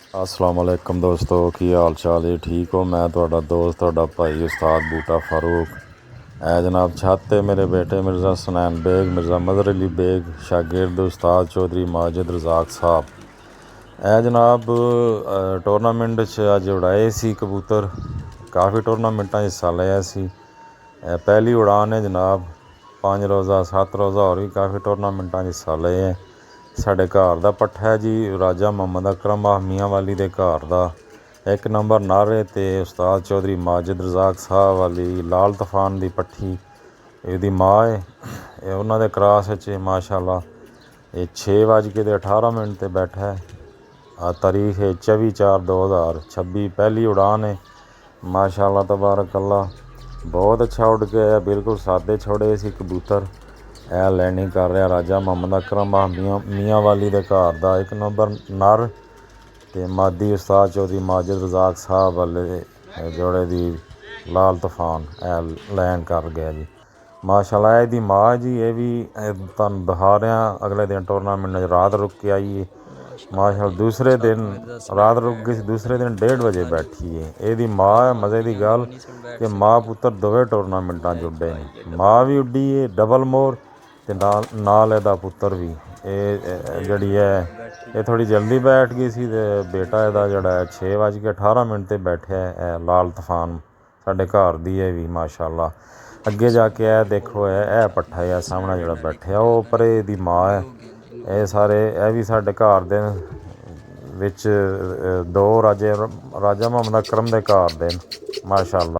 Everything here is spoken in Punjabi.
अस्सलाम वालेकुम दोस्तों, की हाल चाल है? ठीक हो? मैं ਤੁਹਾਡਾ ਦੋਸਤ ਤੁਹਾਡਾ ਭਾਈ ਉਸਤਾਦ ਬੂਟਾ ਫਾਰੂਕ। ए जनाब छत मेरे बेटे मिर्ज़ा सुनैन बेग, मिर्ज़ा मदर अली बेग, शागिर्द उस्ताद चौधरी माजिद रज़ाक साहब। ए जनाब टूरनामेंट अज उड़ाए सी कबूतर, काफ़ी टूरनामेंटा हिस्सा लिया सी। पहली उड़ान है जनाब, 5 रोज़ा 7 रोज़ा और भी काफ़ी टूरनामेंटा हिस्सा लिया है। ਸਾਡੇ ਘਰ ਦਾ ਪੱਠਾ ਜੀ ਰਾਜਾ ਮੁਹੰਮਦ ਅਕਰਮ ਮੀਆਂ ਵਾਲੀ ਦੇ ਘਰ ਦਾ 1 ਨੰਬਰ ਨਾਰੇ ਤੇ ਉਸਤਾਦ ਚੌਧਰੀ ਮਾजिद रज़ाक ਸਾਹਿਬ ਵਾਲੀ ਲਾਲ ਤੂਫਾਨ ਦੀ ਪੱਠੀ ਇਹਦੀ ਮਾਂ ਹੈ। ਇਹ ਉਹਨਾਂ ਦੇ ਕਰਾਸ ਵਿੱਚ ਮਾਸ਼ਾਅੱਲਾ ਇਹ 6:18 ਤੇ ਬੈਠਾ ਹੈ। ਆ ਤਾਰੀਖ ਹੈ 24/4/2026। ਪਹਿਲੀ ਉਡਾਨ ਹੈ ਮਾਸ਼ਾਅੱਲਾ ਤਬਾਰਕ ਅੱਲਾ। ਬਹੁਤ ਅੱਛਾ ਉੱਡ ਕੇ ਆਇਆ, ਬਿਲਕੁਲ ਸਾਦੇ ਛੋੜੇ ਸੀ ਕਬੂਤਰ। ਇਹ ਲੈਂਡਿੰਗ ਕਰ ਰਿਹਾ ਰਾਜਾ ਮੁਹੰਮਦ ਅਕਰਮ ਮੀਆਂ ਵਾਲੀ ਦੇ ਘਰ ਦਾ 1 ਨੰਬਰ ਨਰ ਅਤੇ ਮਾਦੀ ਉਸਤਾਦ ਚੌਧਰੀ ਮਾजिद रज़ाक ਸਾਹਿਬ ਵਾਲੇ ਜੋੜੇ ਦੀ ਲਾਲ ਤੂਫਾਨ ਇਹ ਲੈਂਡ ਕਰ ਗਿਆ ਜੀ ਮਾਸ਼ਾਅੱਲਾ। ਇਹਦੀ ਮਾਂ ਜੀ ਇਹ ਵੀ ਤੁਹਾਨੂੰ ਦਿਖਾ ਰਿਹਾ। ਅਗਲੇ ਦਿਨ ਟੂਰਨਾਮੈਂਟ ਰਾਤ ਰੁਕ ਕੇ ਆਈ ਹੈ ਮਾਸ਼ਾਅੱਲਾ। ਦੂਸਰੇ ਦਿਨ ਰਾਤ ਰੁਕ ਗਈ ਸੀ, ਦੂਸਰੇ ਦਿਨ 1:30 ਵਜੇ ਬੈਠੀ ਹੈ। ਇਹਦੀ ਮਾਂ ਹੈ। ਮਜ਼ੇ ਦੀ ਗੱਲ ਕਿ ਮਾਂ ਪੁੱਤਰ ਦੋਵੇਂ ਟੂਰਨਾਮੈਂਟਾਂ 'ਚ ਉੱਡੇ ਨੇ। ਮਾਂ ਵੀ ਉੱਡੀ ਹੈ ਡਬਲ ਮੋਰ ਅਤੇ ਨਾਲ ਇਹਦਾ ਪੁੱਤਰ ਵੀ। ਇਹ ਜਿਹੜੀ ਹੈ ਇਹ ਥੋੜ੍ਹੀ ਜਲਦੀ ਬੈਠ ਗਈ ਸੀ ਅਤੇ ਬੇਟਾ ਇਹਦਾ ਜਿਹੜਾ 6:18 'ਤੇ ਬੈਠਿਆ। ਇਹ ਲਾਲ ਤੂਫਾਨ ਸਾਡੇ ਘਰ ਦੀ ਹੈ ਵੀ ਮਾਸ਼ਾਅੱਲਾ। ਅੱਗੇ ਜਾ ਕੇ ਇਹ ਦੇਖੋ ਇਹ ਪੱਠਾ ਹੈ ਸਾਹਮਣੇ ਜਿਹੜਾ ਬੈਠਿਆ ਉਹ ਪਰੇ ਦੀ ਮਾਂ ਹੈ। ਇਹ ਸਾਰੇ ਇਹ ਵੀ ਸਾਡੇ ਘਰ ਦੇ ਵਿੱਚ 2 ਰਾਜਾ ਮੁਹੰਮਦ ਅਕਰਮ ਦੇ ਘਰ ਦੇ ਮਾਸ਼ਾਅੱਲਾ।